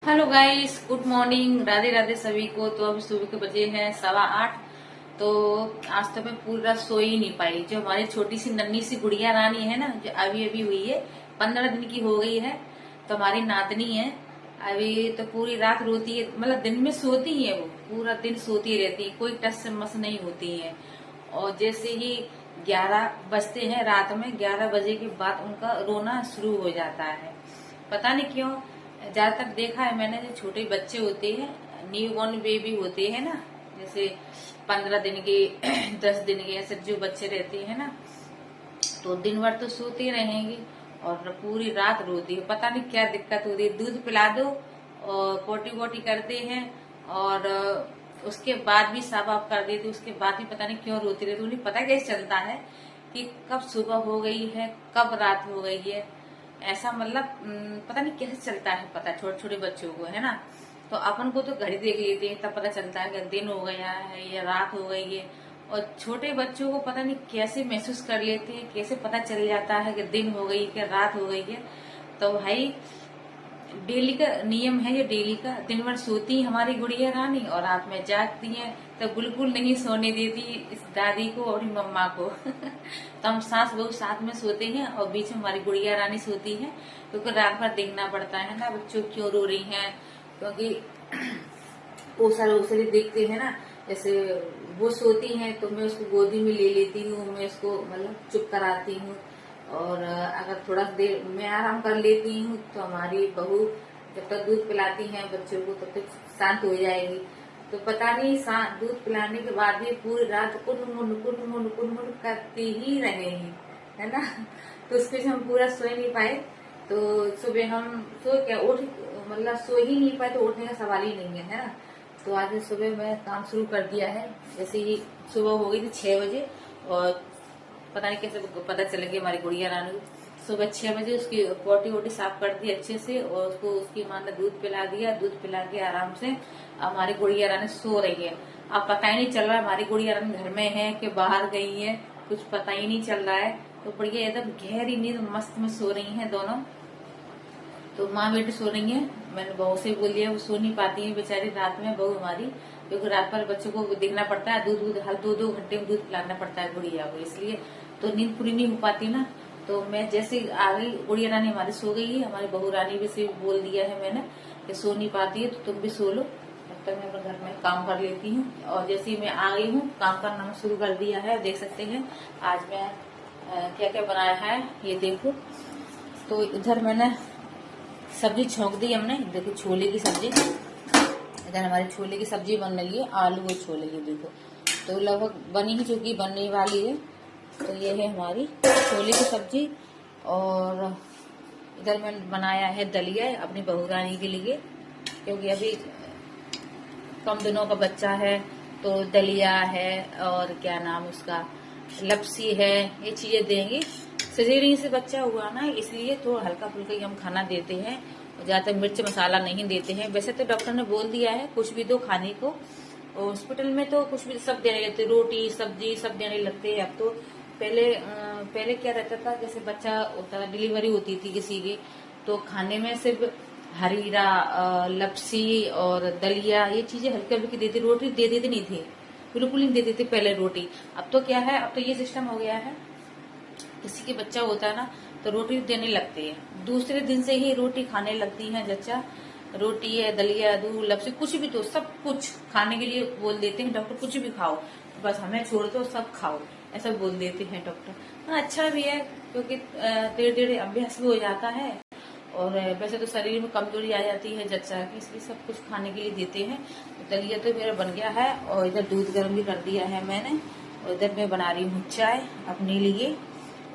Hello guys, good morning, Radhe Radhe सभी को। तो अभी सुबह के बजे हैं 8:15। तो आज तो मैं पूरी रात सो ही नहीं पाई। जो हमारी छोटी सी नन्ही सी गुड़िया रानी है ना, जो अभी अभी हुई है, 15 दिन की हो गई है। तो हमारी नातनी है। अभी तो पूरी रात रोती है, मतलब दिन में सोती है, वो पूरा दिन सोती रहती है, कोई टस से मस नहीं होती है। और जैसे ही 11 बजते हैं रात में, 11 बजे के बाद उनका रोना शुरू हो जाता है। पता नहीं क्यों। ज्यादातर देखा है मैंने, जो छोटे बच्चे होते हैं, न्यू बॉर्न बेबी होते हैं ना, जैसे 15 दिन के 10 दिन के, ऐसे जो बच्चे रहते हैं ना, तो दिन भर तो सोते रहेंगे और पूरी रात रोती है। पता नहीं क्या दिक्कत होती है। दूध पिला दो और पोटी वोटी करते हैं, और उसके बाद भी साफ वाफ कर देती, उसके बाद भी पता नहीं क्यों रोती रहती। उन्हें पता कैसे चलता है कि कब सुबह हो गई है, कब रात हो गई है। ऐसा मतलब पता नहीं कैसे चलता है, पता छोटे छोटे बच्चों को, है ना। तो अपन को तो घड़ी देख लेते हैं, तब पता चलता है कि दिन हो गया है या रात हो गई है। और छोटे बच्चों को पता नहीं कैसे महसूस कर लेते हैं, कैसे पता चल जाता है कि दिन हो गई, कि रात हो गई है। तो भाई डेली का नियम है ये, डेली का। दिन भर सोती है हमारी गुड़िया रानी और रात में जागती है। तो बिल्कुल नहीं सोने देती इस दादी को और मम्मा को। तो हम सास बहू साथ में सोते हैं और बीच में हमारी गुड़िया रानी सोती है, क्योंकि रात भर देखना पड़ता है ना, बच्चों क्यों रो रही हैं। क्योंकि ओसरे ओसरे देखते हैं ना, जैसे वो सोती हैं तो मैं उसको गोदी में ले लेती हूँ, मैं उसको मतलब चुप कराती हूँ। और अगर थोड़ा देर मैं आराम कर लेती हूँ तो हमारी बहू जब तक दूध पिलाती हैं बच्चों को, तब तक शांत हो जाएगी। तो पता नहीं दूध पिलाने के बाद भी पूरी रात कुन मुन करती ही रहेगी, है ना। तो उसके हम पूरा सो ही नहीं पाए। तो सुबह हम मतलब सो ही नहीं पाए, तो उठने का सवाल ही नहीं है ना। तो आज सुबह मैं काम शुरू कर दिया है। जैसे ही सुबह हो गई थी 6 बजे, और पता नहीं कैसे पता चल गया हमारी गुड़िया रानी को। सुबह 6 बजे उसकी पोटी वोटी साफ कर दी अच्छे से, और उसको उसकी माँ ने दूध पिला दिया। दूध पिला के आराम से हमारी गुड़िया रानी सो रही है। अब पता ही नहीं चल रहा है हमारी गुड़िया रानी घर में है कि बाहर गई है, कुछ पता ही नहीं चल रहा है। तो बढ़िया एकदम गहरी नींद मस्त में सो रही है दोनों। तो माँ बेटी सो रही है। मैंने बहू से बोल दिया, वो सो नहीं पाती है बेचारी रात में, बहू हमारी, क्योंकि रात भर बच्चों को देखना पड़ता है, दूध हर 2-2 घंटे में दूध पिलाना पड़ता है गुड़िया को, इसलिए तो नींद पूरी नहीं हो पाती ना। तो मैं जैसे आ गई, गुड़िया रानी हमारी सो गई है, हमारी बहू रानी भी से बोल दिया है मैंने कि सो नहीं पाती है तो तुम भी सो लो, तब तक मैं अपने घर में काम कर लेती हूँ। और जैसे ही मैं आ गई हूँ, काम करना मैं शुरू कर दिया है। देख सकते हैं आज मैं क्या क्या बनाया है, ये देखो। तो इधर मैंने सब्जी छोंक दी हमने, देखो छोले की सब्जी। इधर हमारी छोले की सब्जी बन रही है, आलू और छोले की, देखो। तो लगभग बनी ही चुकी, बनने वाली है। तो ये है हमारी छोले की सब्जी। और इधर मैंने बनाया है दलिया अपनी बहू रानी के लिए, क्योंकि अभी कम दिनों का बच्चा है। तो दलिया है और क्या नाम उसका, लपसी है, ये चीजें देंगे। सजेरियन से बच्चा हुआ ना, इसलिए तो हल्का फुल्का ही हम खाना देते हैं, ज्यादा मिर्च मसाला नहीं देते हैं। वैसे तो डॉक्टर ने बोल दिया है कुछ भी दो खाने को, हॉस्पिटल में तो कुछ भी सब देने लगते, रोटी सब्जी सब देने लगते हैं अब तो। पहले क्या रहता था, जैसे बच्चा होता था, डिलीवरी होती थी किसी की, तो खाने में सिर्फ हरीरा, लपसी और दलिया, ये चीजें हल्की हल्की देती, रोटी दे देते नहीं थे, बिल्कुल नहीं देते थे पहले रोटी। अब तो क्या है, अब तो ये सिस्टम हो गया है, किसी के बच्चा होता है ना तो रोटी देने लगते हैं, दूसरे दिन से ही रोटी खाने लगती है बच्चा। रोटी है, दलिया, दूध, लपसी, कुछ भी तो सब कुछ खाने के लिए बोल देते हैं डॉक्टर, कुछ भी खाओ, बस हमें छोड़ दो, सब खाओ, ऐसा बोल देते हैं डॉक्टर। हाँ, अच्छा भी है, क्योंकि धीरे धीरे अभ्यास भी हो जाता है। और वैसे तो शरीर में कमजोरी आ जाती है जच्चा की, इसलिए सब कुछ खाने के लिए देते हैं। तो दलिया तो मेरा बन गया है, और इधर दूध गर्म भी कर दिया है मैंने, और इधर मैं बना रही हूँ चाय अपने लिए।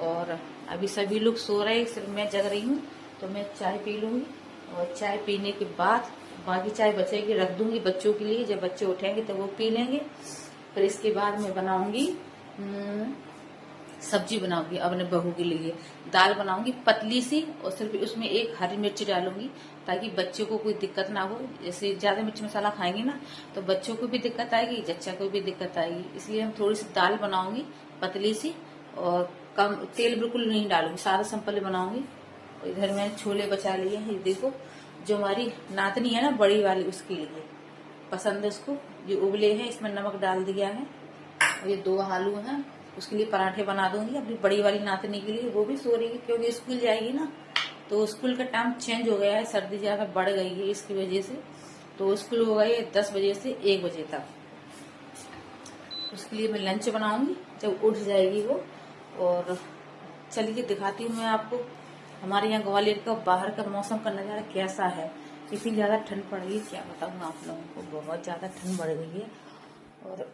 और अभी सभी लोग सो रहे, सिर्फ मैं जग रही हूँ, तो मैं चाय पी लूंगी। और चाय पीने के बाद बाकी चाय बचेगी रख दूंगी बच्चों के लिए, जब बच्चे उठेंगे तो वो पी लेंगे। फिर इसके बाद मैं बनाऊंगी सब्जी, बनाऊंगी अपने बहू के लिए, दाल बनाऊंगी पतली सी, और सिर्फ उसमें एक हरी मिर्च डालूंगी, ताकि बच्चों को कोई दिक्कत ना हो। जैसे ज्यादा मिर्च मसाला खाएंगे ना तो बच्चों को भी दिक्कत आएगी, जच्चा को भी दिक्कत आएगी, इसलिए हम थोड़ी सी दाल बनाऊंगी पतली सी, और कम तेल बिल्कुल नहीं डालूंगी, सारा सिंपल बनाऊंगी। और इधर मैंने छोले बचा लिए हैं, ये देखो, जो हमारी नातनी है ना बड़ी वाली, उसके लिए पसंद है उसको। ये उबले हैं, इसमें नमक डाल दिया है, और ये 2 आलू हैं, उसके लिए पराठे बना दूंगी अपनी बड़ी वाली नातनी के लिए। वो भी सो रही है क्योंकि स्कूल जाएगी ना, तो स्कूल का टाइम चेंज हो गया है, सर्दी ज्यादा बढ़ गई है इसकी वजह से। तो स्कूल हो गई है 10 बजे से 1 बजे तक। उसके लिए मैं लंच बनाऊंगी जब उठ जाएगी वो। और चलिए दिखाती हूँ मैं आपको हमारे यहाँ ग्वालियर का बाहर का मौसम का नज़ारा कैसा है। इतनी ज़्यादा ठंड पड़ गई, क्या बताऊँ आप लोगों को, बहुत ज़्यादा ठंड बढ़ गई है। और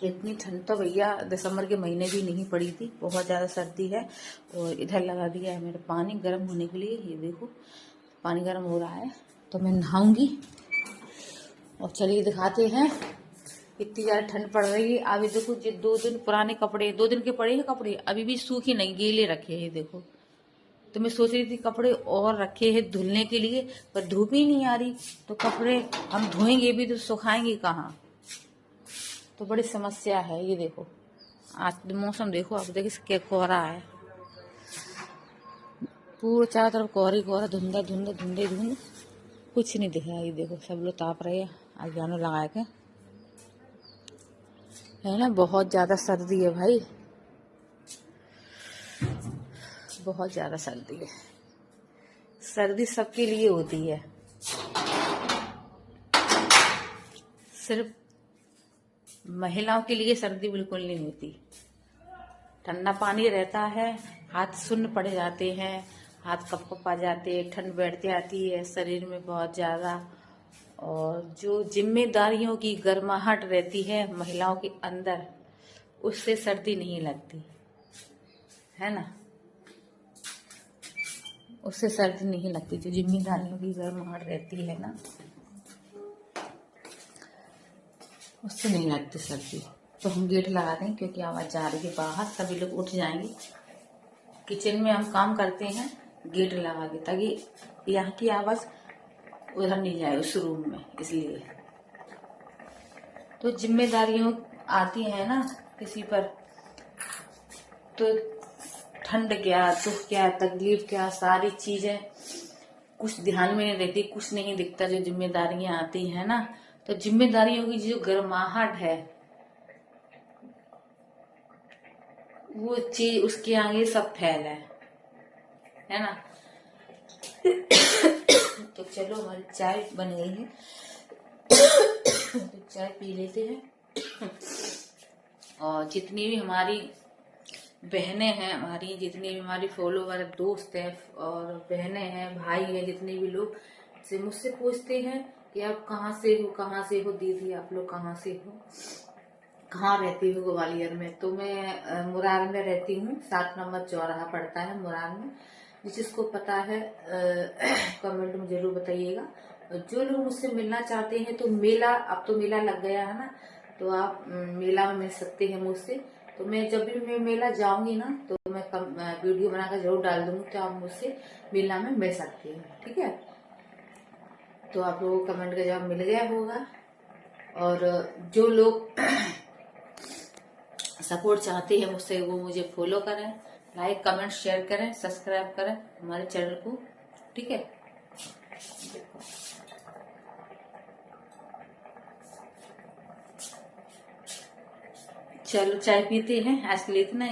इतनी ठंड तो भैया दिसंबर के महीने भी नहीं पड़ी थी, बहुत ज़्यादा सर्दी है। और इधर लगा दिया है मेरा पानी गर्म होने के लिए, ये देखो पानी गर्म हो रहा है, तो मैं नहाऊंगी। और चलिए दिखाते हैं, इतनी ज़्यादा ठंड पड़ रही है। अभी देखो ये 2 दिन पुराने कपड़े, 2 दिन के पड़े हैं कपड़े, अभी भी सूखे नहीं, गीले रखे हैं देखो। तो मैं सोच रही थी कपड़े और रखे हैं धुलने के लिए, पर धूप ही नहीं आ रही, तो कपड़े हम धोएंगे भी तो सुखाएंगे कहाँ, तो बड़ी समस्या है। ये देखो आज मौसम देखो, आप देखिए क्या कोहरा है, पूरा चारों तरफ कोहरी कोहरा, धुंधा धुंध धुंधे धुंध, कुछ नहीं दिख रहा। ये देखो सब लोग ताप रहे हैं आज गाना लगा के, है ना। बहुत ज्यादा सर्दी है भाई, बहुत ज्यादा सर्दी है। सर्दी सबके लिए होती है, सिर्फ महिलाओं के लिए सर्दी बिल्कुल नहीं होती। ठंडा पानी रहता है, हाथ सुन्न पड़ जाते हैं, हाथ कप कप आ जाते हैं, ठंड बैठ जाती है शरीर में बहुत ज्यादा। और जो जिम्मेदारियों की गर्माहट रहती है महिलाओं के अंदर, उससे सर्दी नहीं लगती, है ना। उससे सर्दी नहीं लगती, जो जिम्मेदारियों की गर्माहट रहती है ना, उससे नहीं लगती सर्दी। तो हम गेट लगा दें क्योंकि आवाज जा रही है बाहर, सभी लोग उठ जाएंगे। किचन में हम काम करते हैं गेट लगा के, ताकि यहाँ की आवाज उधर नहीं जाए उस रूम में, इसलिए। तो जिम्मेदारियों आती है ना किसी पर, तो ठंड क्या, दुख क्या, तकलीफ क्या, सारी चीजें कुछ ध्यान में नहीं रहती, कुछ नहीं दिखता। जो जिम्मेदारियां आती है ना, तो जिम्मेदारियों की जो गर्माहट है, वो चीज उसके आगे सब फैल है ना। तो चलो हमारी चाय बन गई है, तो चाय पी लेते हैं। और जितनी भी हमारी बहनें हैं, हमारी जितनी भी हमारी फॉलोवर दोस्त हैं और बहनें हैं, भाई हैं, जितने भी लोग से मुझसे पूछते हैं कि आप कहाँ से हो दीदी, आप लोग कहाँ से हो, कहाँ रहती हो ग्वालियर में। तो मैं मुरार में रहती हूँ, 7 नंबर चौराहा पड़ता है मुरार में। जिसको पता है कमेंट में जरूर बताइएगा। जो लोग मुझसे मिलना चाहते हैं, तो मेला, अब तो मेला लग गया है ना, तो आप मेला में मिल सकते हैं मुझसे। तो मैं जब भी मैं मेला जाऊंगी ना, तो मैं वीडियो बनाकर जरूर डाल दूंगी, तो आप मुझसे मेला में मिल सकते हैं, ठीक है। तो आप लोगों को कमेंट का जवाब मिल गया होगा। और जो लोग सपोर्ट चाहते हैं मुझसे, वो मुझे फॉलो करें, लाइक कमेंट शेयर करें, सब्सक्राइब करें हमारे चैनल को, ठीक है। चलो चाय पीते हैं, आज के लिए इतना ही।